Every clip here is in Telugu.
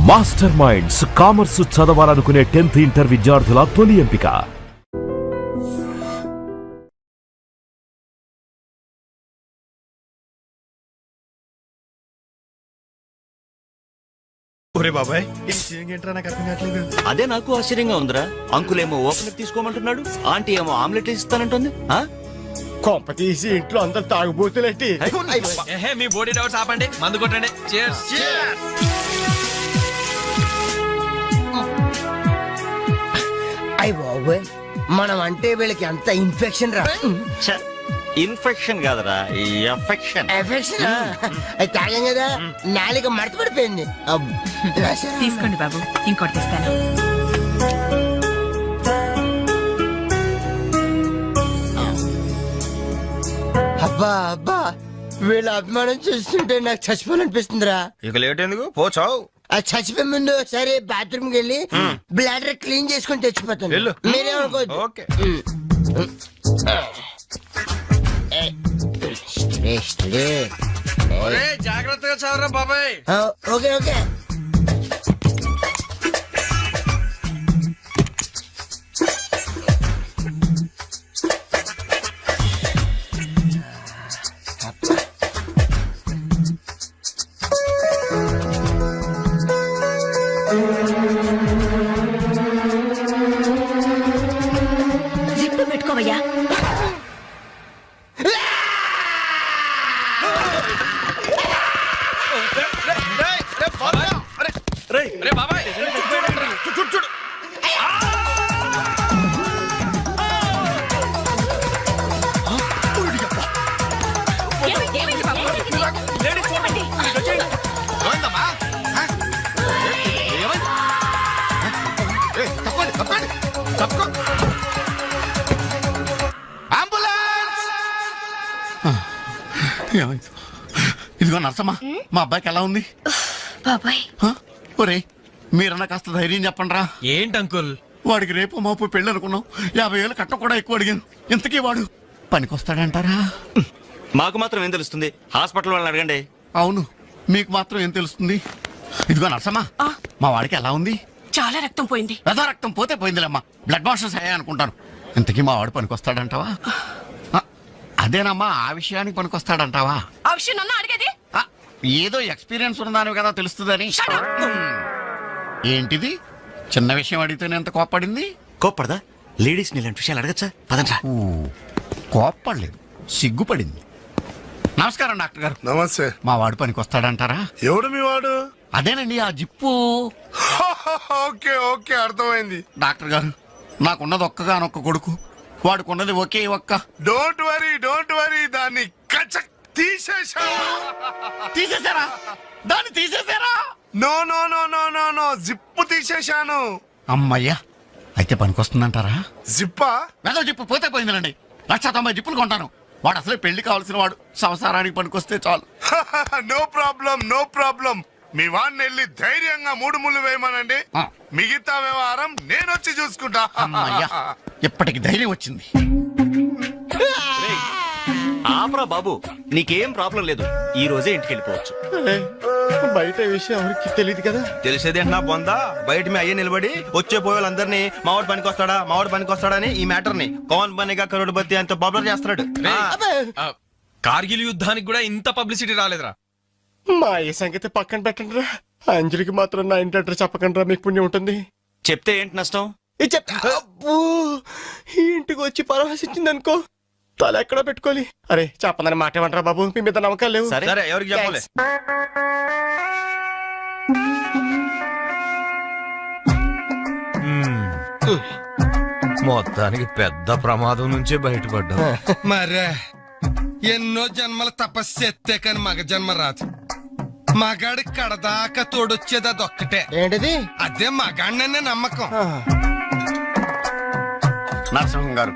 మాస్టర్ మైండ్స్ కామర్స్ చదవాలనుకునే 10th ఇంటర్ విద్యార్థుల తొలి ఎంపిక. ఒరే బాబాయ్ ఏంట్రా నాకు అర్థం కావట్లేదు. అదే నాకు ఆశ్చర్యంగా ఉందిరా. అంకుల్ ఏమో ఓపెనర్ తీసుకోమంటున్నాడు, ఆంటీ ఏమో ఆమ్లెట్ ఇస్తానంటుంది. కొంప తీసి ఇంట్లో అందరు తాగుబోతులేంటి? మీ బాడీ డౌట్స్ ఆపండి, మందు కొట్టండి. అయ్య బాబోయ్, మనం అంటే వీళ్ళకి అంత ఇన్ఫెక్షన్ రా. ఇన్ఫెక్షన్ కాదురా, ఎఫెక్షన్. ఎఫెక్షన్ అది తాగాం కదా, నాలుక మడత పడిపోయింది. తీసుకోండి బాబు, ఇంకోటి తెస్తాను. అబ్బా అబ్బా, వీళ్ళ అభిమానం చూస్తుంటే నాకు చచ్చిపోవాలనిపిస్తుందిరా. ఇక లేట్ ఎందుకు, పోచావు. ఆ చచ్చిపోయే ముందు ఒకసారి బాత్రూమ్ కి వెళ్ళి బ్లాడర్ క్లీన్ చేసుకొని తెచ్చిపోతాను. వెళ్ళు. మీరేమనుకోవద్దు. ఓకే. జాగ్రత్తగా చదవరా బాబాయ్. Okay okay. జిప్పు పెట్టుకోవయ్యా. రే బాబాయ్, చూడు. ఏమైంది బాబు? ఇదిగో నర్సమ్మా, మా అబ్బాయికి ఎలా ఉంది? బాబాయ్, ఒరే మీరన్నా కాస్త ధైర్యం చెప్పండి రా. ఏంటి అంకుల్? వాడికి రేపు మాపు పెళ్ళి అనుకున్నాం, 50,000 కట్ట కూడా ఎక్కువ అడిగాను. ఇంతకీ వాడు పనికొస్తాడంటారా? మాకు మాత్రం ఏం తెలుస్తుంది, హాస్పిటల్ వాళ్ళని అడగండి. అవును, మీకు మాత్రం ఏం తెలుస్తుంది? ఇదిగో నర్సమ్మా, మా వాడికి ఎలా ఉంది? చాలా రక్తం పోయింది. రథ రక్తం పోతే పోయిందిలేమ్మా, బ్లడ్ వాషెస్ అయ్యాయి అనుకుంటాను. ఇంతకీ మా వాడు పనికొస్తాడంటావా? అదేనమ్మా, ఆ విషయానికి పనికొస్తాడంటావా? ఆ విషయం నన్ను అడిగేది? ఏదో ఎక్స్పీరియన్స్ ఉన్నదాని కదా తెలుస్తుందని. ఏంటిది, చిన్న విషయం అడిగితేనే ఎంత కోప్పడింది? కోప్పడదా? లేడీస్ ఇలాంటి విషయాలు అడగచ్చా? పదండ్రా. కోప్పడలేదు, సిగ్గుపడింది. నమస్కారం డాక్టర్ గారు. నమస్తే. మా వాడు పనికొస్తాడంటారా? ఎవడు మీ వాడు? అదేనండి ఆ జిప్పు. ఓకే ఓకే, అర్థమైంది. డాక్టర్ గారు, నాకున్నది ఒక్కగానొక్క కొడుకు, వాడుకున్నది ఒకే ఒక్క. డోంట్ వరీ, దాన్ని కచక్ తీసేశారా? దాన్ని తీసేశారా? No no no no no no, zip తీసేశాను. అమ్మయ్యా, అయితే పనికొస్తుందంటారా? జిప్పా? ఏదో జిప్పు పోతే పోయిందిలండి. 190 జిప్పులు కొంటాను. వాడు అసలే పెళ్లి కావాల్సిన వాడు, సంసారానికి పనికొస్తే చాలు. No problem. మీ వాడిని వెళ్ళి ధైర్యంగా 3 ముళ్ళు వేయమనండి. మిగతా వ్యవహారం నేను వచ్చి చూసుకుంటా. అమ్మయ్యా, ఇప్పటికి ధైర్యం వచ్చింది. ఆపరా బాబు, నీకేం ప్రాబ్లం లేదు. ఈ రోజే ఇంటికి వెళ్ళిపోవచ్చు. బయట ఈ విషయం ఎవరికి తెలియదు కదా. తెలిసేది నా బొందా. బయట మీ అయ్యే నిలబడి వచ్చే పోయే వాళ్ళందరినీ మావాడు పనికొస్తాడా అని ఈ మ్యాటర్ ని కౌన్ బనేగా కరోడ్పతి అంత పాపులర్ చేస్తున్నాడు. కార్గిల్ యుద్ధానికి కూడా ఇంత పబ్లిసిటీ రాలేదురా. మా ఈ సంగతి పక్కన పెట్టండి రా. అంజలికి మాత్రం నా ఇంటి అడ్రస్ చెప్పకండి రా, మీకు పుణ్యం ఉంటుంది. చెప్తే ఏంటి నష్టం? అబ్బో, ఈ ఇంటికి వచ్చి పరామర్శించింది అనుకో, తల ఎక్కడ పెట్టుకోవాలి. అరే చెప్పందని మాట ఏమంటారా బాబు, మీ మీద నమ్మకాలు లేవు. సరే, ఎవరికి చెప్పలే. మొత్తానికి పెద్ద ప్రమాదం నుంచే బయటపడ్డా. మరే ఎన్నో జన్మల తపస్సు ఎత్తే కాని మగ జన్మ రాదు. మగాడి కడదాకా తోడొచ్చేది అదొక్కటే. ఏంటిది? అదే మగాడిననే నమ్మకం. నరసింహం గారు,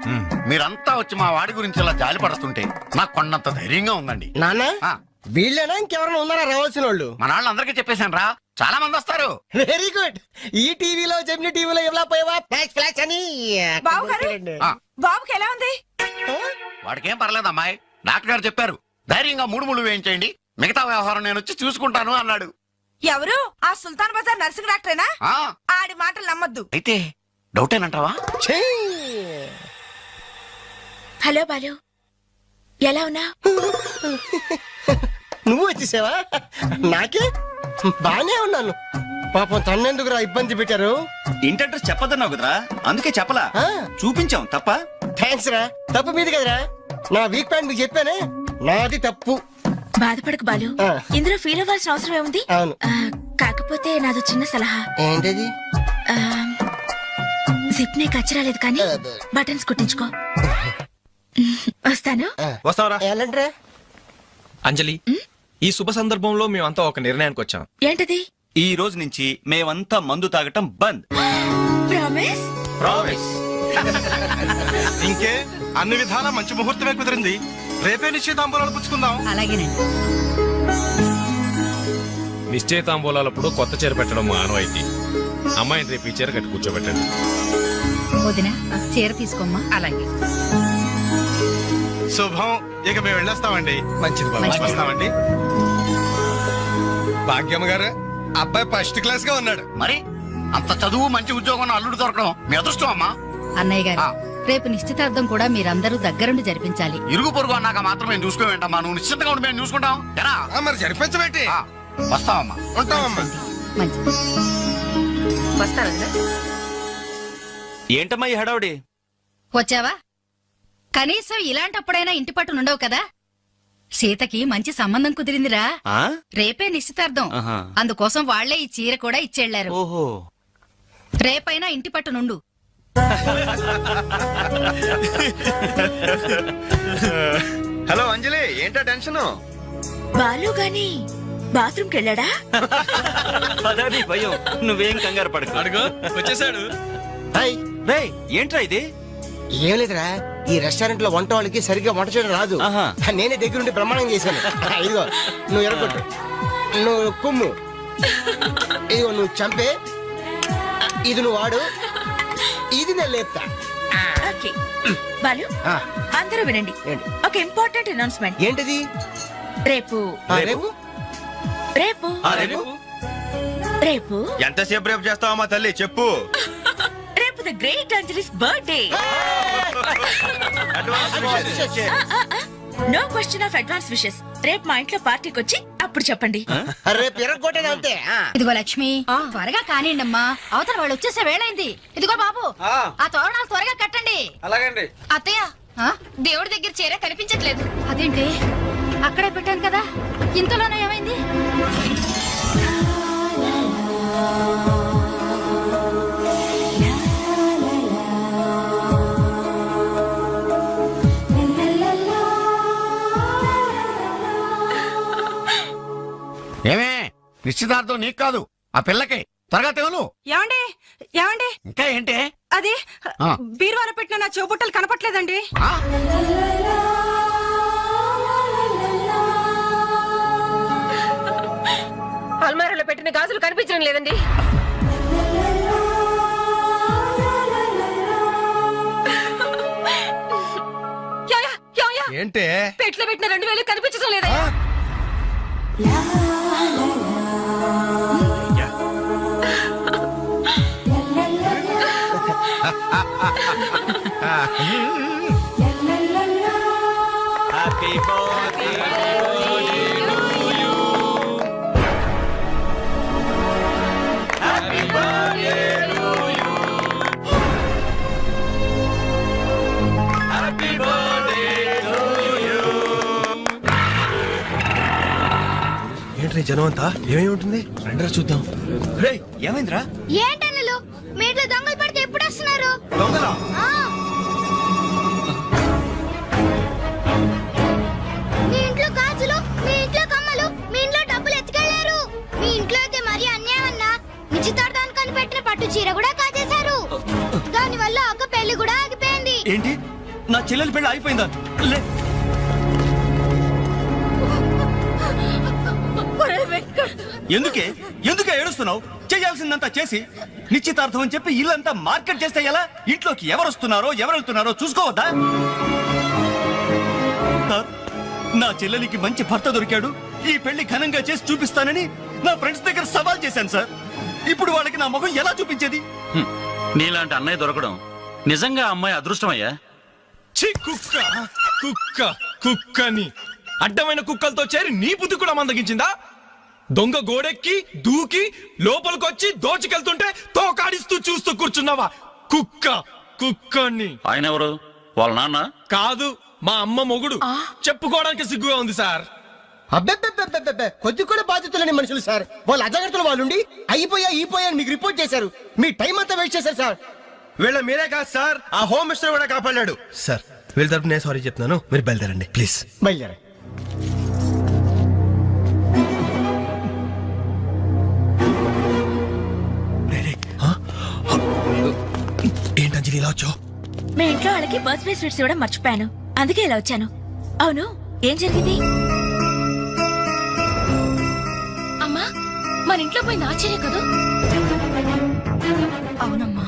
మీరంతా వచ్చి మా వాడి గురించి ఇలా జాలి పడుతుంటే నాకు కొన్నంత ధైర్యంగా ఉందండి. నాన్న, ఆ, వీళ్ళేనా ఇంకెవరైనా ఉన్నారా రావాల్సిన వాళ్ళు? మన వాళ్ళందరికీ చెప్పేశాను రా, చాలా మంది వస్తారు. Very good. ఈ టీవీలో జెమిని టీవీలో ఎవలా పోయావా ఫ్లాష్ అని. బాబు గారు, ఆ, బాబుకి ఎలా ఉంది? వాడికేం పర్లేదు అమ్మాయి, డాక్టర్ గారు చెప్పారు ధైర్యంగా 3 ముళ్ళు వేయించేయండి, మిగతా వ్యవహారం నేను వచ్చి చూసుకుంటాను అన్నాడు. ఎవరు ఆ సుల్తాన్ బజార్ నర్సింగ్ డాక్టరేనా? ఆ, ఆడి మాటలు నమ్మద్దు. అయితే డౌటేనంటావా? ఛీ! హలో బాలు, ఎలా ఉన్నా? నువ్వు వచ్చేసావా? నాకే బానే ఉన్నాను. పాపం తన్నెందుకురా ఇబ్బంది పెట్టారు? ఇంటి అడ్రస్ చెప్పదన్నావు కదరా, అందుకే చెప్పలా. ఆ. చూపించాం తప్ప. థ్యాంక్స్ రా. తప్పు మీది కదరా. నా వీక్ పాయింట్ మీకు చెప్పానే, నాది తప్పు. బాధపడకు బాలు, ఆ. ఇందులో ఫీల్ అవ్వాల్సిన అవసరం ఏముంది? అవును. కాకపోతే నాదో చిన్న సలహా. ఏంటది? జిప్ నే కచ్చరాలేదు కానీ బటన్స్ కుట్టించుకో. వస్తాను. వస్తావరా ఎలాంటిరా? అంజలి, ఈ శుభ సందర్భంలో మేమంతా ఒక నిర్ణయానికి వచ్చాం. ఏంటది? ఈ రోజు నుంచి మేమంతా మందు తాగటం బంద్. ప్రామిస్? ప్రామిస్. ఇంకే అన్ని విధాల మంచి ముహూర్తమే కుదిరింది. రేపే నిశ్చితాంబూలాలు పుచ్చుకుందాం. అలాగేనండి. నిశ్చయితాంబూలాలప్పుడు కొత్త చీర పెట్టడం మా ఆనవాయితీ. అమ్మాయిని రేపు ఈ చీర కట్టి కూర్చోబెట్టండి. వదిన చీర తీసుకోమ్మా. అలాగే. శుభం. ఇక మేము వెళ్ళేస్తామండి. మంచిది బాబు. మంచిది. వస్తామండి. భాగ్యమ్మ గారు, అబ్బాయి ఫస్ట్ క్లాస్ గా ఉన్నాడు. మరి అంత చదువు మంచి ఉద్యోగం ఉన్న అల్లుడు దొరకడం మీ అదృష్టం అమ్మా. అన్నయ్య గారు, ఆ. రేపు నిశ్చితార్థం కూడా మీరందరూ దగ్గరుండి జరిపించాలి. ఇరుగు పొరుగు అన్నాక మాత్రం మేము చూసుకోవేంటమ్మా? నువ్వు నిశ్చింతగా ఉండి మేము చూసుకుంటాం. ఎరా ఆ, మరి జరిపించబెట్టి వస్తావమ్మా. ఉంటామమ్మా. మంచిది. వస్తారా? ఏంటమ్మా ఈ హడావుడి? వచ్చావా? కనీసం ఇలాంటప్పుడైనా ఇంటి పట్టు నుండవు కదా. సీతకి మంచి సంబంధం కుదిరిందిరా. ఆ? రేపే నిశ్చితార్థం. ఆహా. అందుకోసం వాళ్లే ఈ చీర కూడా ఇచ్చెళ్లారు. ఓహో. రేపైనా ఇంటి పట్టు నుండు. హలో అంజలి, ఏంటా టెన్షన్? బాలు గాని బాత్రూమ్ కెళ్ళాడా? అదని భయం. నువ్వేం కంగారు పడకు. అడుగు వచ్చేసాడు. హాయ్. రేయ్, ఏంట్రా ఇది? ఏం లేదురా, ఈ రెస్టారెంట్ లో వంట వాళ్ళకి సరిగ్గా వంట చేయడం రాదు. ఆహా. నేనే దగ్గరుండి ప్రమాణం చేశాను. ఇదిగో నువ్వు ఎరగొట్టు, నువ్వు కుమ్ము, ఇదిగో నువ్వు చంపే, ఇది నువ్వు వాడు, ఇది నేను లేపుతా. ఓకే. బాలు, ఆ, అందరూ వినండి. ఏంటి? ఒక ఇంపార్టెంట్ అనౌన్స్మెంట్. ఏంటిది? రేపు రేపు రేపు ఆ, రేపు? రేపు ఎంతసేపు రేపు చేస్తావమ్మా తల్లి, చెప్పు. రేపు the great Anjali's birthday. No question of advance wishes. రేపు మా ఇంట్లో పార్టీకి వచ్చి అప్పుడు చెప్పండి. రేపు ఎరగొట్టేది అంతే. ఇదిగో లక్ష్మి, త్వరగా కానివ్వండమ్మా, అవతల వాళ్ళు వచ్చేసే వేళైంది. ఇదిగో బాబు, ఆ తోరణాలు త్వరగా కట్టండి. అలాగండి. అత్తయ్య, దేవుడి దగ్గర చీర కనిపించట్లేదు. అదేంటి? అక్కడే పెట్టాను కదా, ఇంతలోనే ఏమైంది? ఏమే నిశ్చితార్థం నీకు కాదు, ఆ పిల్లకి. త్వరగా తెగులు. ఏమండి ఏమండి, ఇంకా ఏంటి? అది ఆ. బీరువాలో పెట్టిన నా చెవుబుట్టలు కనపట్లేదండి. ఆ? అల్మారాలో పెట్టిన గాజులు కనిపించడం లేదండి. ఏంటే? పెట్లో పెట్టిన 2000 కనిపించడం లేదా? Happy birthday. ఏంట్రీ జనం అంతా? ఏమేమి ఉంటుంది? రండిరా చూద్దాం. రేయ్, ఏమైందిరా? ఏంటన్నలు మీ ఇంట్లో దొంగలు పడితే ఎప్పుడు వస్తున్నారు? దొంగలా? మీ ఇంట్లో గాజులు, మీ ఇంట్లో కమ్మలు, మీ ఇంట్లో డబ్బులు ఎత్తుకెళ్లారు. మీ ఇంట్లో అయితే మరీ అన్యాయం అన్నా. నిశ్చితార్థానికి పెట్టిన పట్టు చీర కూడా కాజేశారు. దాని వల్ల ఒక పెళ్లి కూడా ఆగిపోయింది. ఏంటి, నా చెల్లెలి పెళ్ళి అయిపోయిందా? లే. ఎందుకే ఎందుకే ఏడుస్తున్నావు? చేయాల్సిందంతా చేసి నిశ్చితార్థం అని చెప్పి ఇల్లంతా మార్కెట్ చేస్తే ఎలా? ఇంట్లోకి ఎవరు వస్తున్నారో ఎవరు వెళ్తున్నారో చూసుకోవద్దా? నా చెల్లెలికి మంచి భర్త దొరికాడు, ఈ పెళ్లి ఘనంగా చేసి చూపిస్తానని నా ఫ్రెండ్స్ దగ్గర సవాల్ చేశాను సార్. ఇప్పుడు వాళ్ళకి నా ముఖం ఎలా చూపించేది? నీలాంటి అన్నయ్య దొరకడం నిజంగా అమ్మాయి అదృష్టమయ్యా. ఛీ, కుక్క కుక్క కుక్కని అడ్డమైన కుక్కలతో చేరి నీ బుద్ధి కూడా మందగించిందా? దొంగ గోడెక్కి దూకి లోపలికొచ్చి దోచుకెళ్తుంటే తోకాడిస్తూ చూస్తూ కూర్చున్నావా? కుక్క కుక్కని. ఆయన ఎవరు? వాళ్ళ నాన్న? కాదు, మా అమ్మ మొగుడు. చెప్పుకోవడానికి సిగ్గుగా ఉంది సార్. అబ్బెబ్బెబ్బెబ్బెబ్బె కొద్ది కూడా బాధ్యతలేని మనుషులు సార్. వాళ్ళ అజాగ్రత్తలు వాళ్ళుండి అయిపోయా మీకు రిపోర్ట్ చేశారు. మీ టైం అంతా వేస్ట్ చేశారు సార్. వీళ్ళ మీరే కాదు సార్, ఆ హోమ్ మినిస్టర్ కూడా కాపాడాడు సార్. వీళ్ళ తరపు నేను సారీ చెప్తున్నాను, మీరు బయలుదేరండి ప్లీజ్. బయలుదేరా. ఏంటంజలి ఇలా వచ్చావు? మీ ఇంట్లో వాళ్ళకి బర్త్డే స్వీట్స్ ఇవ్వడం మర్చిపోయాను, అందుకే ఇలా వచ్చాను. అవును, ఏం జరిగింది? అమ్మా, మన ఇంట్లో పోయింది ఆశ్చర్యం కదా? అవునమ్మా.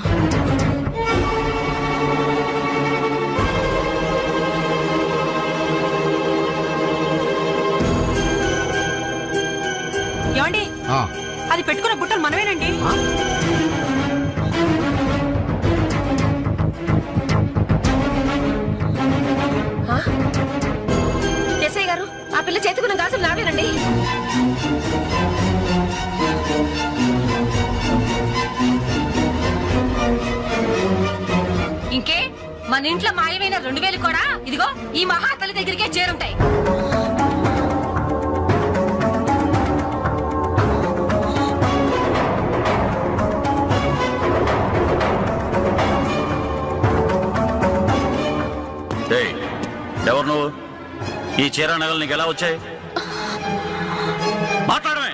ఏమండి, అది పెట్టుకున్న బుట్టలు మనమేనండి. ఎస్ఐ గారు, ఆ పిల్ల చేతుకున్న గాజులు నావేనండి. ఇంకే, మన ఇంట్లో మాయమైన 2000 కూడా ఇదిగో ఈ మహాతల్లి దగ్గరికే చేరుంటాయి. ఎవరు నువ్వు? ఈ చీర నగలు నీకు ఎలా వచ్చాయి? మాట్లాడమే.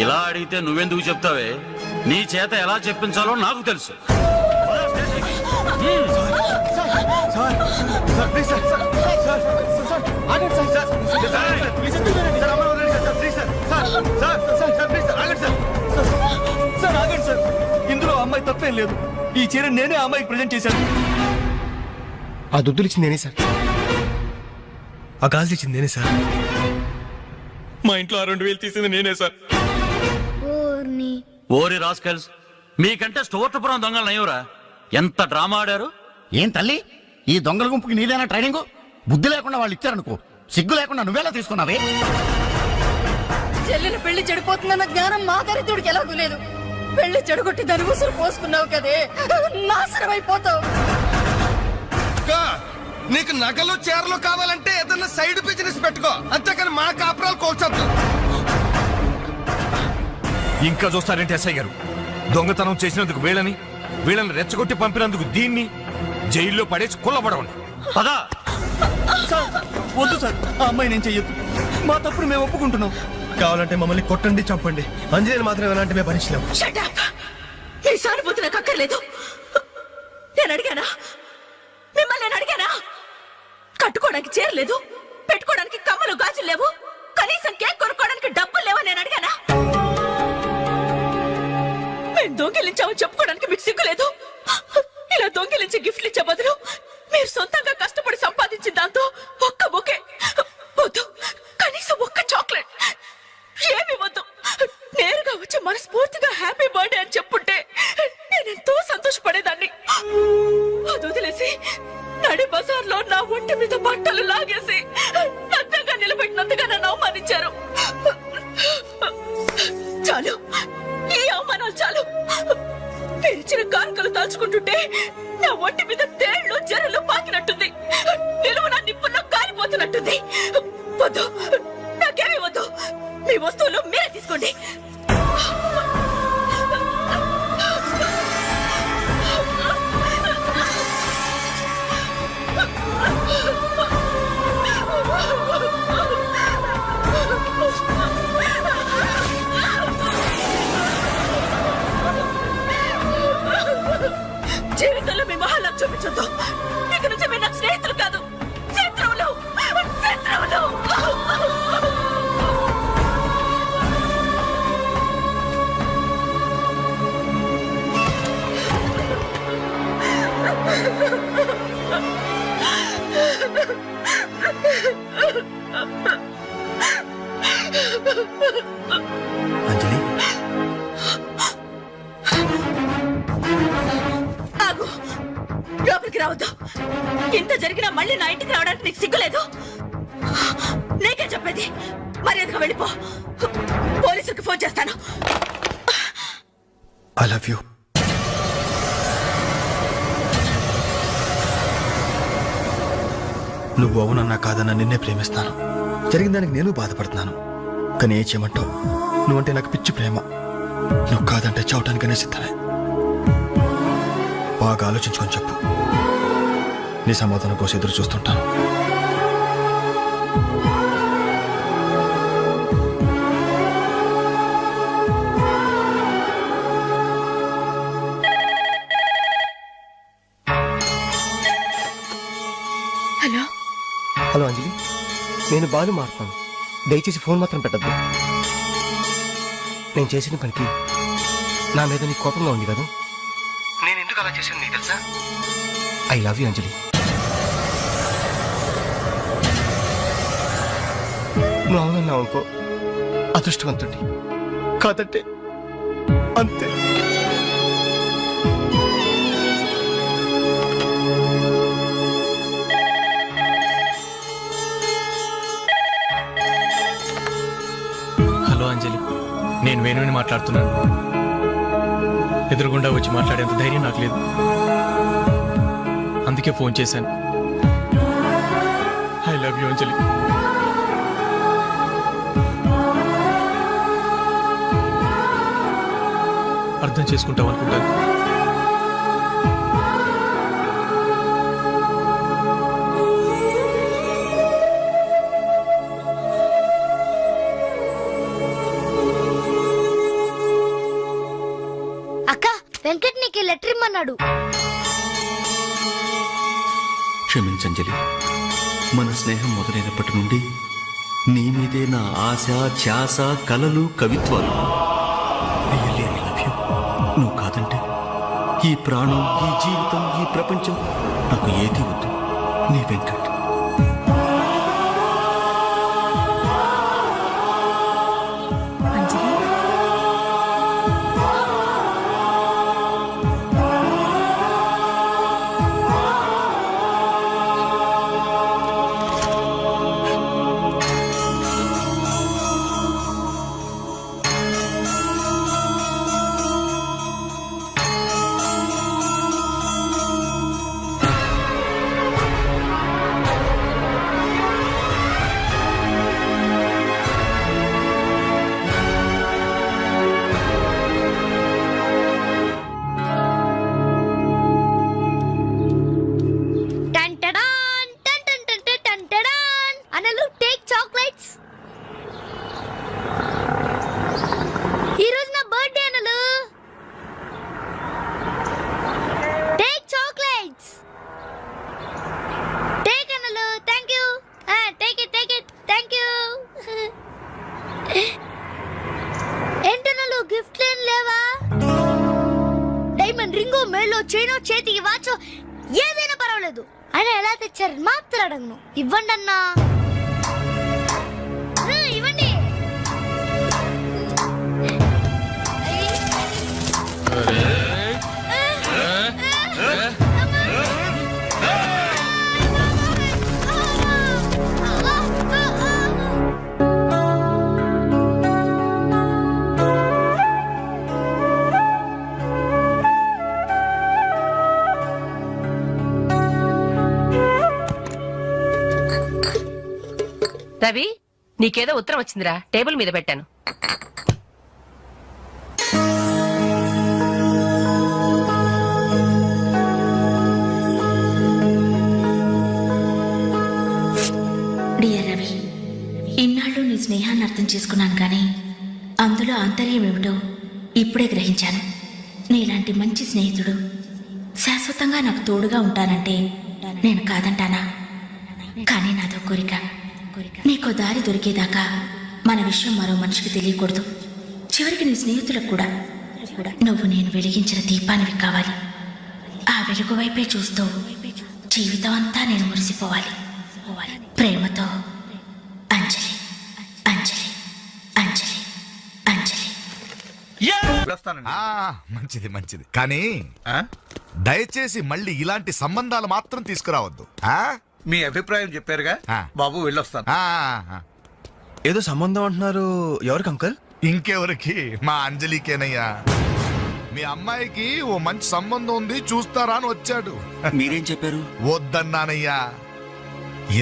ఇలా అడిగితే నువ్వెందుకు చెప్తావే? నీ చేత ఎలా చెప్పించాలో నాకు తెలుసు. ఇందులో అమ్మాయి తప్పేం లేదు. ఈ చీర నేనే అమ్మాయికి ప్రజెంట్ చేశాను. ఆ దుద్దులు ఇచ్చింది నేనే సార్, ఆ గాజులు ఇచ్చింది నేనే సార్, మా ఇంట్లో ఆ 2000 తీసింది నేనే సార్. ఓరి రాస్కల్స్, మీకంటే స్టోర్పురం దొంగలు నయ్యవరా? ఎంత డ్రామా ఆడారు. ఏం తల్లి, ఈ దొంగల గుంపుకి నీదేనా ట్రైనింగ్? బుద్ధి లేకుండా వాళ్ళు ఇచ్చారనుకో, సిగ్గు లేకుండా నువ్వెలా తీసుకున్నావే? చెల్లెలు పెళ్లి చెడిపోతుందన్న జ్ఞానం మా దరిద్రుడికి ఎలాగూ లేదు. పెళ్లి చెడగొట్టి దాని ఉసురు పోసుకున్నావు కదే, నాశనం అయిపోతావు. నీకు నగలు చీరలు కావాలంటే ఏదన్నా సైడ్ బిజినెస్ పెట్టుకో, అంతేకాని మా కాపురాలు కోల్చొద్దు. ఇంకా చూస్తారేంటి ఎస్ఐ గారు? దొంగతనం చేసినందుకు వీళ్ళని రెచ్చగొట్టి పంపినందుకు దీన్ని జైల్లో పడేసి కుల్లబడవండి. పదా. వద్దు సార్, ఆ అమ్మాయి నేను చెయ్యొద్దు. మా తప్పుడు మేము ఒప్పుకుంటున్నాం. కావాలంటే మమ్మల్ని కొట్టండి, చంపండి, అంజలిని మాత్రం ఎలాంటి మేము భరించలేము. ఈ సానుభూతి నాకు అక్కర్లేదు. నేను అడిగానా? మిమ్మల్ని నేను అడిగానా? కట్టుకోవడానికి చీరలేదు, పెట్టుకోవడానికి కమ్మలు గాజులు లేవు, కనీసం కేక్ కొనుక్కోవడానికి డబ్బులు లేవని నేను అడిగానా? మేము దొంగిలించామని చెప్పుకోవడానికి మీకు సిగ్గులేదు. ఇలా దొంగిలించి గిఫ్ట్లు ఇచ్చే బదులు మీరు సొంతంగా కష్టపడి సంపాదించిన దాంతో ఒక్క బొకే వద్దు, కనీసం ఒక్క చాక్లెట్ ఏమి వద్దు, నేరుగా వచ్చి మనస్ఫూర్తిగా హ్యాపీ బర్త్డే అని చెప్పుంటే నేనెంతో సంతోషపడేదాన్ని. అది వదిలేసి నడి బజార్లో నా ఒంటి మీద బట్టలు లాగేసి నగ్నంగా నిలబెట్టినందుగా నన్ను అవమానించారు. చాలు, ఈ అవమానాలు చాలు. పిలిచిన కానుకలు దాచుకుంటుంటే నా ఒంటి మీద తేళ్లు జరలు పాకినట్టుంది, నిలువున నిప్పుల్లో కాలిపోతున్నట్టుంది. వద్దు, నాకేమీ వద్దు. మీ వస్తువులు మీరే తీసుకోండి. జీవితంలో మీ మహాలకు చూపించొద్దు. ఇక నుంచి మీరు నాకు స్నేహితులు కాదు, శత్రువులు. శత్రువులు. అంజలి ఆగు, లోపలికి రావద్దు. ఇంత జరిగినా మళ్ళీ నా ఇంటికి రావడానికి నీకు సిగ్గులేదు? నీకే చెప్పేది, మర్యాదగా వెళ్ళిపో. పోలీసులకు ఫోన్ చేస్తాను. I love you. నువ్వు అవునన్నా కాదన్నా నిన్నే ప్రేమిస్తాను. జరిగిన దానికి నేను బాధపడుతున్నాను. కానీ ఏం చేయమంటావు? నువ్వంటే నాకు పిచ్చి ప్రేమ. నువ్వు కాదంటే చావటానికనే సిద్ధమే. బాగా ఆలోచించుకొని చెప్పు. నీ సమాధానం కోసం ఎదురు చూస్తుంటాను. హలో హలో అంజలి, నేను బాలు మారుతాను. దయచేసి ఫోన్ మాత్రం పెట్టద్దు. నేను చేసిన పనికి నా మీద నీకు కోపంగా ఉంది కదా? నేను ఎందుకు అలా చేశాను నీకు తెలుసా? ఐ లవ్ యూ అంజలి. నువ్వు అవునన్నావు అనుకో, అదృష్టవంతుడి. కాదంటే అంతే. హలో అంజలి, నేను వేణుని మాట్లాడుతున్నాను. ఎదురుగుండా వచ్చి మాట్లాడేంత ధైర్యం నాకు లేదు. అందుకే ఫోన్ చేశాను. ఐ లవ్ యూ అంజలి. అర్థం చేసుకుంటావు అనుకుంటాను. అక్క, వెంకట్ నీకు లెటర్ ఇమ్మన్నాడు. క్షమించంజలి, మన స్నేహం మొదలైనప్పటి నుండి నీ మీదే నా ఆశ, ధ్యాస, కలలు, కవిత్వాలు. Really, I love you. నువ్వు కాదంటే ఈ ప్రాణం, ఈ జీవితం, ఈ ప్రపంచం నాకు ఏది వద్దు. నీ వెంకట్. అనలు take chocolates. ఈ రోజు నా బర్త్డే అనలు. Take chocolates. టేక్ అనలు. Thank you. Take it thank you. ఏంటనలు గిఫ్ట్ ఏం లేవా? డైమండ్ రింగో, మేలో చైనో, చేతికి వాచో ఏదైనా పర్వాలేదు. ఆయన ఎలా తెచ్చారని మాత్రం అడగను. ఇవ్వండి అన్నా. ఇవ్వండి. రవి, నీకేదో ఉత్తరం వచ్చిందిరా, టేబుల్ మీద పెట్టాను. డియర్ రవి, ఇన్నాళ్ళు నీ స్నేహాన్ని అర్థం చేసుకున్నాను, కానీ అందులో ఆంతర్యం ఏమిటో ఇప్పుడే గ్రహించాను. నీలాంటి మంచి స్నేహితుడు శాశ్వతంగా నాకు తోడుగా ఉంటానంటే నేను కాదంటానా? కానీ నాదో కోరిక. నీకో దారి దొరికేదాకా మన విషయం మరో మనిషికి తెలియకూడదు. చివరికి నీ స్నేహితులకు కూడా నువ్వు నేను వెలిగించిన దీపానివి కావాలి. ఆ వెలుగు వైపే చూస్తూ జీవితం అంతా నేను మురిసిపోవాలి. ప్రేమతో అంజలి. అంజలి. అంజలి. మంచిది మంచిది కానీ దయచేసి మళ్ళీ ఇలాంటి సంబంధాలు మాత్రం తీసుకురావద్దు. మీ అభిప్రాయం చెప్పారుగా బాబు, వెళ్ళొస్తాను. ఏదో సంబంధం అంటున్నారు, ఎవరికి అంకల్? ఇంకెవరికి? మా అంజలికేనయ్యా. మీ అమ్మాయికి ఓ మంచి సంబంధం ఉంది, చూస్తారా అని వచ్చాడు. మీరేం చెప్పారు? వద్దన్నానయ్యా.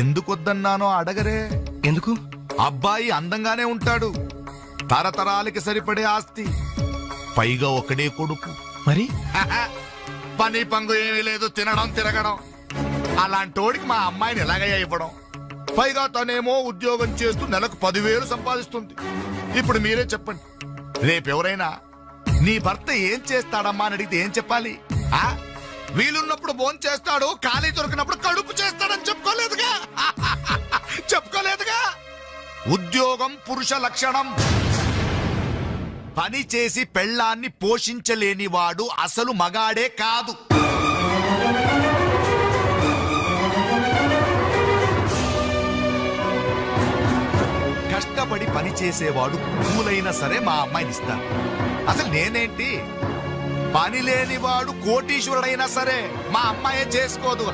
ఎందుకు వద్దన్నానో అడగరే. ఎందుకు? అబ్బాయి అందంగానే ఉంటాడు, తరతరాలకి సరిపడే ఆస్తి, పైగా ఒకడే కొడుకు. మరి పని పంగు ఏమీ లేదు, తినడం తిరగడం. అలాంటోడికి మా అమ్మాయిని ఎలాగయ్యా ఇవ్వడం? పైగా తనేమో ఉద్యోగం చేస్తూ నెలకు 10,000 సంపాదిస్తుంది. ఇప్పుడు మీరే చెప్పండి, రేపెవరైనా నీ భర్త ఏం చేస్తాడమ్మా అని అడిగితే ఏం చెప్పాలి? వీలున్నప్పుడు భోజనం చేస్తాడు, ఖాళీ దొరికినప్పుడు కడుపు చేస్తాడని చెప్పుకోలేదుగా. చెప్పుకోలేదుగా. ఉద్యోగం పురుష లక్షణం. పని చేసి పెళ్ళాన్ని పోషించలేని వాడు అసలు మగాడే కాదు. కష్టపడి పని చేసేవాడు పూలైనా సరే మా అమ్మాయిని ఇస్తాను. అసలు నేనేంటి, పని లేనివాడు కోటీశ్వరుడైనా సరే మా అమ్మాయే చేసుకోదు.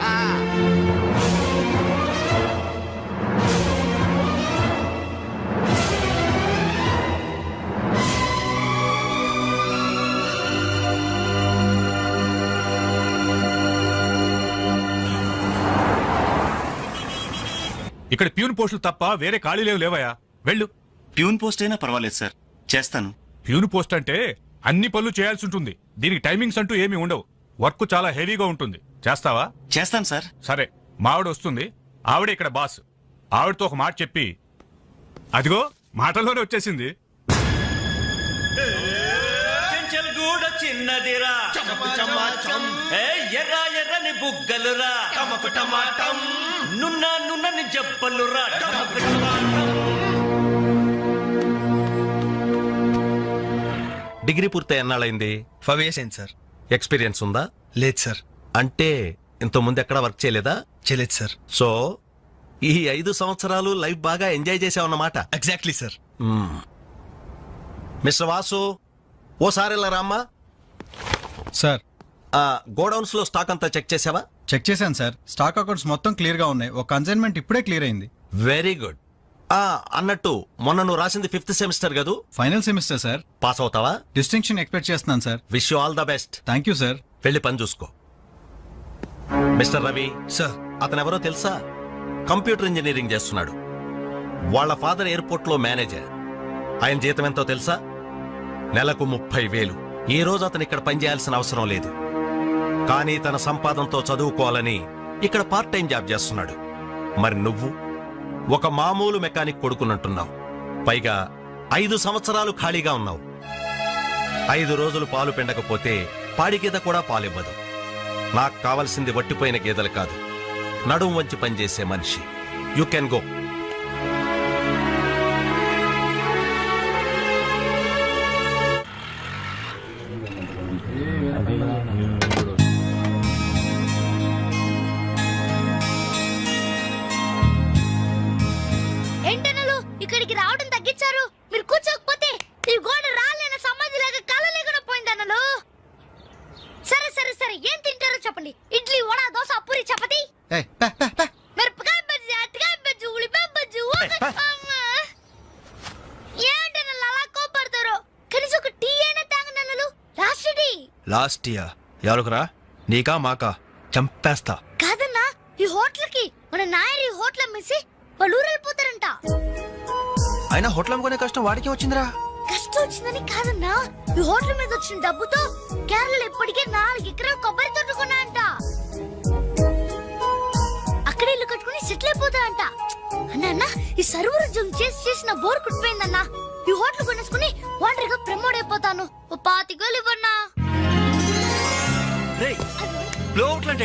ఇక్కడ ప్యూన్ పోస్టులు తప్ప వేరే ఖాళీలేవు లేవయా, వెళ్ళు. ప్యూన్ పోస్ట్ అయినా పర్వాలేదు సార్, చేస్తాను. ప్యూన్ పోస్ట్ అంటే అన్ని పనులు చేయాల్సి ఉంటుంది. దీనికి టైమింగ్స్ అంటూ ఏమీ ఉండవు. వర్క్ చాలా హెవీగా ఉంటుంది. చేస్తావా? చేస్తాను సార్. సరే, మావిడ వస్తుంది, ఆవిడే ఇక్కడ బాస్. ఆవిడతో ఒక మాట చెప్పి, అదిగో మాటల్లోనే వచ్చేసింది. చిన్నదిరా ఎర్ర ఎర్రని బుగ్గలురా, నున్న నున్నని జబ్బలురా. డిగ్రీ పూర్తి ఎన్నాళ్ళైంది? 5 years అయింది సార్. ఎక్స్పీరియన్స్ ఉందా? లేదు సార్. అంటే ఇంత ముందు ఎక్కడ వర్క్ చేయలేదా? చేయలేదు సార్. సో ఈ 5 సంవత్సరాలు లైఫ్ బాగా ఎంజాయ్ చేసావన్నమాట. Exactly sir. మిస్టర్ వాసు, ఓసారి ఇలా రామ్మా. సార్, గోడౌన్స్ లో స్టాక్ అంతా చెక్ చేసావా? చెక్ చేశాను సార్. స్టాక్ అకౌంట్స్ మొత్తం క్లియర్ గా ఉన్నాయి. ఒక కన్సైన్మెంట్ ఇప్పుడే క్లియర్ అయింది. Very good. అన్నట్టు మొన్న నువ్వు రాసింది 5th సెమిస్టర్ కదూ? Final semester sir. పాస్ అవుతావా? డిస్టింక్షన్ ఎక్స్పెక్ట్ చేస్తున్నాను sir. Wish you all the best. Thank you sir. వెళ్ళి పని చూసుకో. మిస్టర్ రవి సార్, అతను ఎవరో తెలుసా? కంప్యూటర్ ఇంజనీరింగ్ చేస్తున్నాడు. వాళ్ళ ఫాదర్ ఎయిర్పోర్ట్ లో మేనేజర్. ఆయన జీతం ఎంతో తెలుసా? నెలకు 30,000. ఈ రోజు అతను ఇక్కడ పనిచేయాల్సిన అవసరం లేదు, కానీ తన సంపాదనతో చదువుకోవాలని ఇక్కడ పార్ట్ టైం జాబ్ చేస్తున్నాడు. మరి నువ్వు ఒక మామూలు మెకానిక్ కొడుకున్నట్టున్నావు. పైగా 5 సంవత్సరాలు ఖాళీగా ఉన్నావు. 5 రోజులు పాలు పిండకపోతే పాడి గీత కూడా పాలివ్వదు. నాకు కావలసింది వట్టిపోయిన గేదెలు కాదు, నడుం వంచి పనిచేసే మనిషి. You can go. ఏంటనలు ఇక్కడికి రావడం తగ్గించారు? మీరు కూర్చోకపోతే ఈ గోడ రాలేని సమాధి లాగా కలలేకుండా పోయిందన్నలు. సరే సరే సరే, ఏం తింటారో చెప్పండి. ఇడ్లీ, వడ, దోశ, పూరి, చపాతి, మిరపకాయ బజ్జీ, అరటికాయ బజ్జీ, ఉల్లిపాయ బజ్జీ. ఏంటనలు అలా కోపడతారు? కనీసం ఒక టీ అయినా తాగనన్నలు. Last tea. లాస్ట్ ఇయర్ ఎవరుకురా? నీకా మాకా? చంపేస్తా. కాదన్నా, ఈ హోటల్ కి మన నాయర్ ఈ హోటల్ అమ్మేసి వాళ్ళు ఊరెళ్ళిపోతారంట. అయినా హోటల్ అమ్ముకునే కష్టం వాడికి వచ్చిందిరా. కష్టం వచ్చిందని కాదన్నా, ఈ హోటల్ మీద వచ్చిన డబ్బుతో కేరళలో ఇప్పటికే 4 ఎకరాలు కొబ్బరి తోట కొన్నాయంట. అక్కడ ఇల్లు కట్టుకుని సెటిల్ అయిపోతాయంట. అన్న ఈ సర్వర్ ఉద్యోగం చేసిన బోర్ కుట్టిపోయిందన్నా. ఈ హోటల్ కొనేసుకుని వాండర్ గా ప్రమోట్ అయిపోతాను. ఓ 25,000 ఇవ్వన్నా.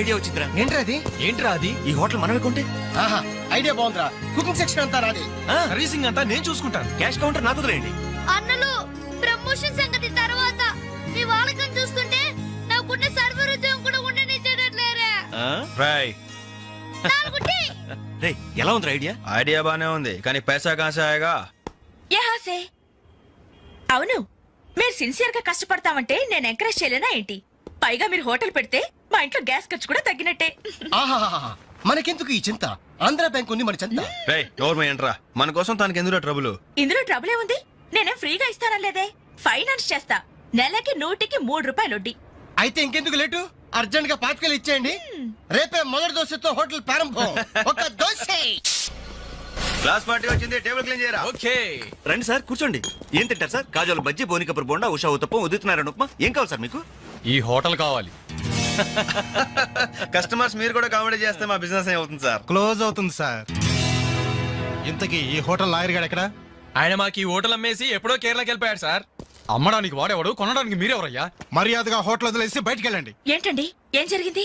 ఐడియా వచ్చిందిరా. ఏంట్రా అది? ఈ హోటల్ మనమే కొంటే? ఐడియా బాగుందిరా. కుకింగ్ సెక్షన్ అంతా రాది, సర్వీసింగ్ అంతా నేను చూసుకుంటాను. క్యాష్ కౌంటర్ నాకు వదిలేయండి. అన్నలు, ప్రమోషన్ సంగతి తర్వాత. మీ వాళ్ళకం చూస్తుంటే నాకున్న సర్వర్ ఉద్యోగం కూడా ఉండనిచ్చేటట్లేరా. ఎలా ఉంది ఐడియా? ఐడియా బానే ఉంది, కానీ పైసా కాసాయగా. అవును, మీరు సిన్సియర్ గా కష్టపడతామంటే నేను ఎంకరేజ్ చేయలేనా ఏంటి? పైగా మీరు హోటల్ పెడితే మా ఇంట్లో గ్యాస్ ఖర్చు కూడా తగ్గినట్టే. ఆహాహాహా. మనకెందుకు ఈ చింత? ఆంధ్ర బ్యాంక్ ఉంది మన చింత. రేయ్ నోర్మై ఏంట్రా, మన కోసం తనకి ఎందులో ట్రబుల్? ఇందులో ట్రబుల్ ఏముంది? నేనేం ఫ్రీగా ఇస్తానలేదే, ఫైనాన్స్ చేస్తా. నెలకి 100కి 3 రూపాయలు వడ్డీ. అయితే ఇంకెందుకు లేటు? అర్జెంట్ గా పాతికలు ఇచ్చేయండి. రేపే మొదటి దోశతో హోటల్ ప్రారంభం. ఒక దోశ. క్లాస్ పార్టీ వచ్చింది, టేబుల్ క్లీన్ చేయరా. ఓకే రండి సార్ కూర్చోండి. ఏం తింటారు సార్? కాజాలు బజ్జీ, బోనికపూర్ బోండా, ఉషా ఉత్తప్పం, ఉదితనారాయణ ఉప్మా. ఏం కావాలి సార్ మీకు? ఈ హోటల్ కావాలి. కస్టమర్స్ మీరు కూడా కామెడీ చేస్తే మా బిజినెస్ అవుతుంది సార్. క్లోజ్ అవుతుంది సార్. ఇంతకీ ఈ హోటల్ లాయర్ గారు ఎక్కడ? ఆయన మాకు ఈ హోటల్ అమ్మేసి ఎప్పుడో కేరళకి వెళ్ళిపోయాడు సార్. అమ్మడానికి వాడేవాడు, కొనడానికి మీరెవరయ్యా? మర్యాదగా హోటల్ వదిలేసి బయటికి వెళ్ళండి. ఏంటండి, ఏం జరిగింది?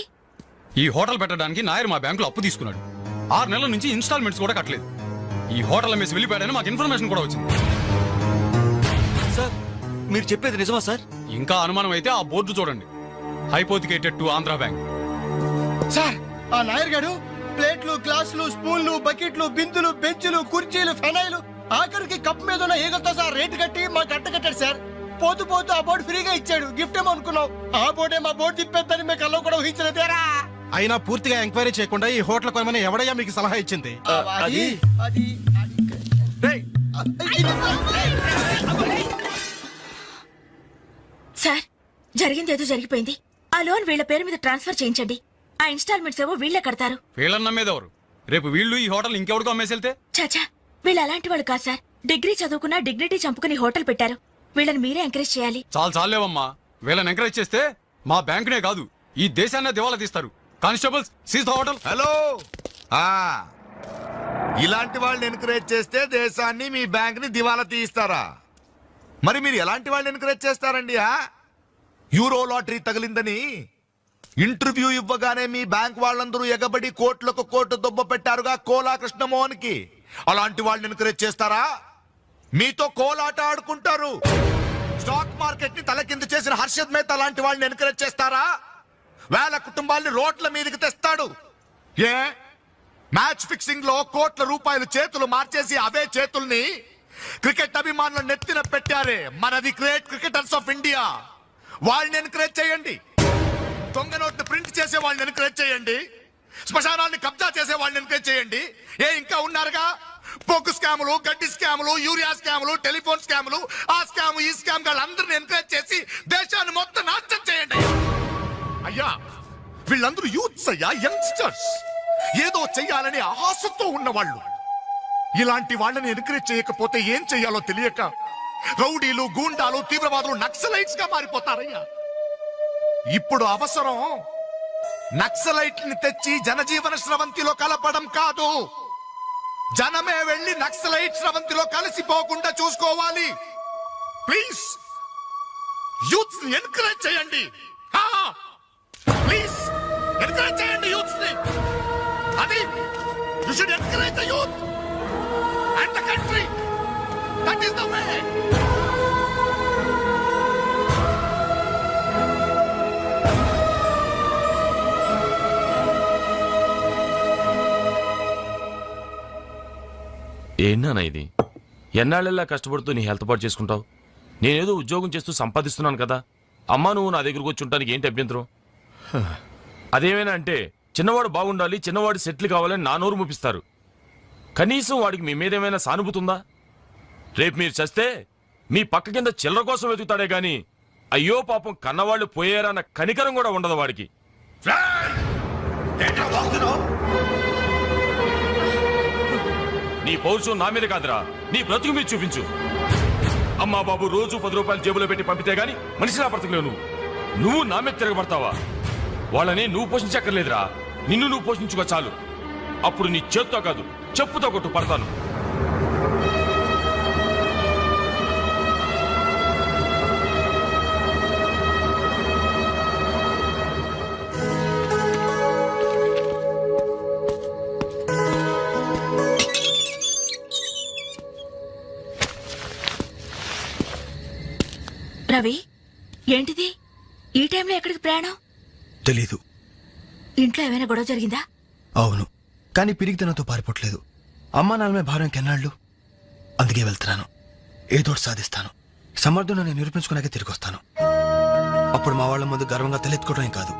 ఈ హోటల్ పెట్టడానికి నాయర్ మా బ్యాంకులో అప్పు తీసుకున్నాడు. 6 నెలల నుంచి ఇన్స్టాల్మెంట్స్ కూడా కట్టలేదు. ఈ హోటల్ అమ్మేసి వెళ్ళిపోయాడని మాకు ఇన్ఫర్మేషన్ కూడా వచ్చింది. సార్ మీరు చెప్పేది నిజమా సార్? ఇంకా అనుమానం అయితే ఆ బోర్డు చూడండి, hypothecated to Andhra bank. Sir ఆ నాయర్ గారు ప్లేట్లు, గ్లాసులు, స్పూన్లు, బకెట్లు, బిందులు, బెంచులు, కుర్చీలు, ఫెనాయిలు, ఆఖరికి కప్ మీద ఉన్న ఈగలతో సార్ రేటు కట్టి మాకు అట్ట కట్టాడు సార్. పోతూ పోతూ ఆ బోర్డు ఫ్రీగా ఇచ్చాడు. గిఫ్ట్ ఏమో అనుకున్నాం. ఆ బోర్డే మా బోర్డు తిప్పేద్దని మీకు అల్లో కూడా ఊహించలేదేరా? అయినా పూర్తిగా ఎంక్వైరీ చేయకుండా ఈ హోటల్ కొనమని ఎవడయ్యా మీకు సలహా ఇచ్చింది? అది అది సార్, జరిగింది ఏదో జరిగిపోయింది. ఆ లోన్ వీళ్ళ పేరు మీద ట్రాన్స్ఫర్ చేయించండి. ఆ ఇన్స్టాల్మెంట్స్ ఏవో వీళ్ళే కడతారు. వీళ్ళని నమ్మేదెవరు? రేపు వీళ్ళు ఈ హోటల్ ఇంకెవరికో అమ్మేసి వెళ్తే? చాచా, వీళ్ళు అలాంటి వాళ్ళు కాదు సార్. డిగ్రీ చదువుకున్నా డిగ్నిటీ చంపుకుని హోటల్ పెట్టారు. వీళ్ళని మీరే ఎంకరేజ్ చేయాలి. చాలేవమ్మా. వీళ్ళని ఎంకరేజ్ చేస్తే మా బ్యాంకునే కాదు ఈ దేశాన్నే దివాలా తీస్తారు. Constables, seize the hotel. Hello ఇలాంటి వాళ్ళని ఎంకరేజ్ చేస్తే దేశాన్ని, మీ బ్యాంక్ ని దివాలా తీయిస్తారా? మరి మీరు ఎలాంటి వాళ్ళని ఎంకరేజ్ చేస్తారండి? యూరో లాటరీ తగిలిందని ఇంటర్వ్యూ ఇవ్వగానే మీ బ్యాంక్ వాళ్ళందరూ ఎగబడి కోట్లకు కోట్లు దొబ్బ పెట్టారుగా కోలా కృష్ణమోహన్ కి. అలాంటి వాళ్ళని ఎంకరేజ్ చేస్తారా? మీతో కోలాట ఆడుకుంటారు. స్టాక్ మార్కెట్ ని తలకిందు చేసిన హర్షద్ మేహతా లాంటి వాళ్ళని ఎంకరేజ్ చేస్తారా? వేల కుటుంబాల్ని రోడ్ల మీదకి తెస్తాడు. ఏ మ్యాచ్ ఫిక్సింగ్ లో కోట్ల రూపాయలు చేతులు మార్చేసి అవే చేతుల్ని క్రికెట్ అభిమానులు నెత్తిన పెట్టారే మనది గ్రేట్ క్రికెటర్స్ ఆఫ్ ఇండియా. వాళ్ళని ఎంకరేజ్ చేయండి. దొంగ నోట్ని ప్రింట్ చేసే వాళ్ళని ఎంకరేజ్ చేయండి. శ్మశానాన్ని కబ్జా చేసే వాళ్ళని ఎంకరేజ్ చేయండి. ఇంకా ఉన్నారుగా పొగ్గు స్కాములు, గడ్డి స్కాములు, యూరియా స్కాములు, టెలిఫోన్ స్కాములు, ఆ స్కామ్ ఈ స్కామ్ వాళ్ళందరిని ఎంకరేజ్ చేసి దేశాన్ని మొత్తం నాశనం చేయండి. అయ్యా వీళ్ళందరూ యూత్స్ అయ్యా, యంగ్స్టర్స్, ఏదో చెయ్యాలని ఆశతో ఉన్నవాళ్ళు. ఇలాంటి వాళ్ళని ఎంకరేజ్ చేయకపోతే ఏం చెయ్యాలో తెలియక రౌడీలు, గూండాలు, తీవ్రవాదులు, నక్సలైట్స్ గా మారిపోతారయ్యా. ఇప్పుడు అవసరం నక్సలైట్ ని తెచ్చి జనజీవన స్రవంతిలో కలపడం కాదు, జనమే వెళ్లి నక్సలైట్ స్రవంతిలో కలిసిపోకుండా చూసుకోవాలి. ప్లీజ్ యూత్స్ ని ఎంకరేజ్ చేయండి. ప్లీజ్ ఎంకరేజ్ చేయండి యూత్స్ ని. అది you should encourage the youth and the country. That is the way. ఏంటన్నా ఇది? ఎన్నాళ్ళెల్లా కష్టపడుతూ నీ హెల్త్ పాటు చేసుకుంటావు? నేనేదో ఉద్యోగం చేస్తూ సంపాదిస్తున్నాను కదా. అమ్మా నువ్వు నా దగ్గరకు వచ్చి ఉంటానికి ఏంటి అభ్యంతరం? అదేమైనా అంటే చిన్నవాడు బాగుండాలి, చిన్నవాడు సెటిల్ కావాలని నా నోరు ముపిస్తారు. కనీసం వాడికి మీ మీద ఏమైనా సానుభూతి ఉందా? రేపు మీరు చస్తే మీ పక్క కింద చిల్లర కోసం వెతుకుతాడే గాని అయ్యో పాపం కన్నవాళ్ళు పోయారన్న కనికరం కూడా ఉండదు వాడికి. నీ పౌరుషం నా మీద కాదురా, నీ బ్రతుకు మీద చూపించు. అమ్మా బాబు రోజు 10 రూపాయలు జేబులో పెట్టి పంపితే గాని మనిషిలా బ్రతకలేవు. నువ్వు నా మీద తిరగబడతావా? వాళ్ళని నువ్వు పోషించక్కర్లేదురా, నిన్ను నువ్వు పోషించుకో చాలు. అప్పుడు నీ చేత్తో కాదు చెప్పుతో కొట్టు పడతాను. రవి, ఏంటిది ఈ టైంలో ఎక్కడికి ప్రయాణం? తెలీదు. ఇంట్లో ఏమైనా గొడవ జరిగిందా? అవును, కానీ పిరిగితనంతో పారిపోవట్లేదు. అమ్మా నాన్నమే భారం కెన్నాళ్ళు. అందుకే వెళ్తున్నాను. ఏదోటి సాధిస్తాను. సమర్థుని నిరూపించుకున్నాకే తిరిగి వస్తాను. అప్పుడు మా వాళ్ళ ముందు గర్వంగా తలెత్తుకోవడం కాదు,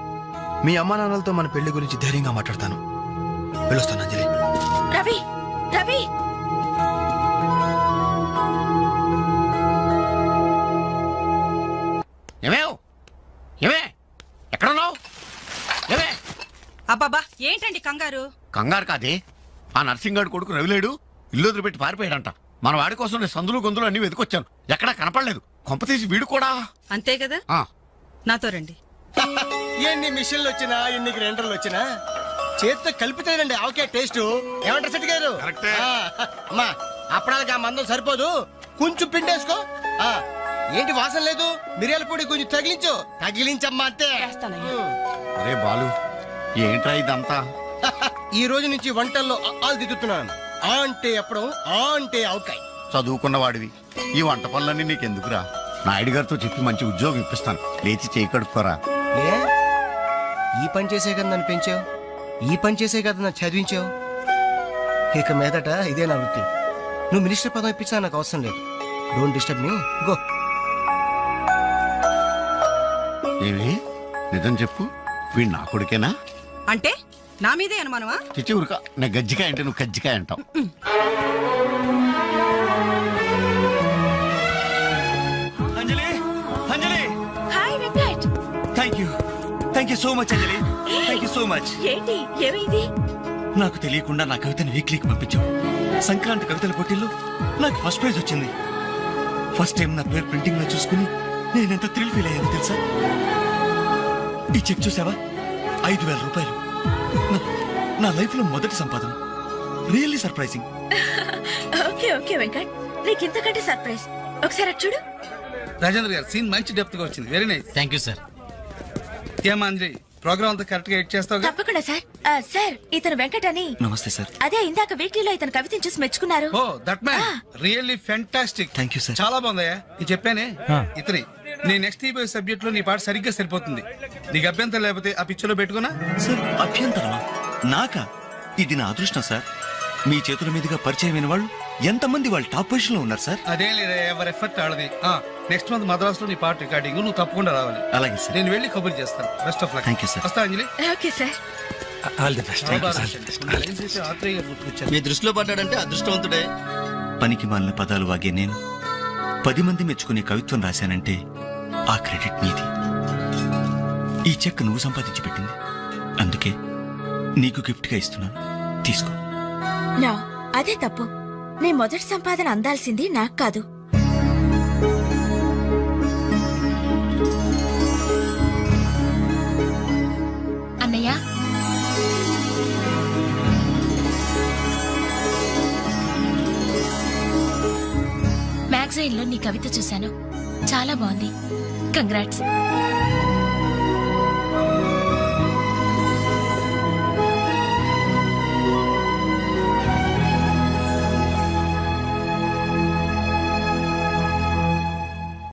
మీ అమ్మా నాన్నలతో మన పెళ్లి గురించి ధైర్యంగా మాట్లాడతాను. వెళ్ళొస్తాను అంజలి. రవి రవి ఏమే ఎక్కడున్నావు? ఏమే అబ్బాబా ఏంటండి కంగారు? కంగారు కాదే, ఆ నర్సింగాడు కొడుకు రవిలేడు ఇల్లు వదిలిపెట్టి పారిపోయాడంట. మన వాడి కోసం నేను సందులు గొంతులు అన్ని వెతికొచ్చాను, ఎక్కడా కనపడలేదు. కొంపతీసి వీడు కూడా. అంతే కదా, ఆ, నాతో రండి. ఎన్ని మిషన్లు వచ్చినా ఎన్ని గ్రైండర్లు వచ్చినా చేత్తో కలిపితేనండి ఆవకే టేస్ట్. ఏమంటారు సెట్ గారు? అమ్మా అప్పడానికి ఆ మందం సరిపోదు, కొంచెం పిండేసుకో. ఏంటి వాసన లేదు? మిరియాల పొడి కొంచెం తగిలించమ్మా అంతే. అరే బాలు, ఏంట్రా ఇదంతా? ఈ రోజు నుంచి వంటల్లో ఆలు దిద్దుతున్నాను. ఆ అంటే అప్పుడు, ఆ అంటే ఆవకాయ. చదువుకున్న వాడివి, ఈ వంట పనులన్నీ నీకెందుకురా? నాయుడు గారితో చెప్పి మంచి ఉద్యోగం ఇప్పిస్తాను, లేచి చేయి కడుక్కోరా. ఏ ఈ పని చేసే కదా నన్ను పెంచావు, ఈ పని చేసే కదా నన్ను చదివించావు. ఇక మీదట ఇదే నా వృత్తి. నువ్వు మినిస్టర్ పదం ఇప్పించా నాకు అవసరం లేదు. Don't disturb me, go. ఏమి నిజం చెప్పు, వీడు నా కొడుకేనా? అంటే నా మీదే అనుమానమా? చిచ్చి ఉరక, నేను గజ్జికాయ అంటే నువ్వు కజ్జికాయ అంటావు. Anjali, Anjali, hi Venkat. Thank you so much Anjali, thank you so much. ఏంటి ఏమైంది? నాకు తెలియకుండా నా కవితను వీక్లీకి పంపించావు. సంక్రాంతి కవితల పోటీల్లో నాకు ఫస్ట్ ప్రైజ్ వచ్చింది. ఫస్ట్ టైం నా పేరు ప్రింటింగ్ లో చూసుకుని నేనెంత థ్రిల్ ఫీల్ అయ్యాను తెలుసా? ఈ చెక్ చూసావా? 5,000 రూపాయలు. నా లైఫ్ లో మొదటి సంపాదన. Really surprising. Okay okay Venkat, నీకు ఇంతకంటే సర్ప్రైజ్. ఒకసారి అటు చూడు. రాజేంద్ర గారు సీన్ మంచి డెప్త్ గా వచ్చింది, very nice. Thank you sir. ఏమా అంజలి, ప్రోగ్రామ్ అంతా కరెక్ట్ గా ఎడ్ చేస్తావు? తప్పకుండా సార్. సార్ ఇతను వెంకట్ అని. నమస్తే సార్. అదే ఇందాక వీక్లీలో ఇతను కవితను చూసి మెచ్చుకున్నారు. Oh that man really fantastic. Thank you sir. చాలా బాగుందయ్యా. నేను చెప్పానే ఇతని నీ నెక్స్ట్ ఈబోయే సబ్జెక్ట్ లో నీ పాట సరిగ్గా సరిపోతుంది. నీకు అభ్యంతరం లేకపోతే ఆ పిక్చర్ లో పెట్టుకున్నా. సార్ అభ్యంతరమా? నాకా? ఇది నా అదృష్టం సార్. మీ చేతుల మీదుగా పరిచయమైన వాళ్ళు ఎంతమంది వాళ్ళు టాప్ పొజిషన్ లో ఉన్నారు సార్. అదేం లేదా, ఎవరి ఎఫర్ట్ ఆడది. నెక్స్ట్ మంత్ మద్రాస్ లో నీ పాట రికార్డింగ్, నువ్వు తప్పకుండా రావాలి. అలాగే సార్. నేను వెళ్ళి కబుర్ చేస్తాను. Best of luck. Thank you sir. వస్తా Anjali. Okay sir. All the best. మీ దృష్టిలో పడ్డాడంటే అదృష్టవంతుడే. పనికి మాలిన పదాలు వాగే నేను 10 మంది మెచ్చుకునే కవిత్వం రాశానంటే ఆ క్రెడిట్ నీది. ఈ చెక్ నువ్వు సంపాదించి పెట్టింది, అందుకే నీకు గిఫ్ట్ గా ఇస్తున్నాను, తీసుకో. నా అదే తప్పు. నీ మొదటి సంపాదన అందాల్సింది నాకు కాదు. అన్నయ్య, మ్యాగజైన్ లో నీ కవిత చూశాను, చాలా బాగుంది. కంగ్రాట్స్.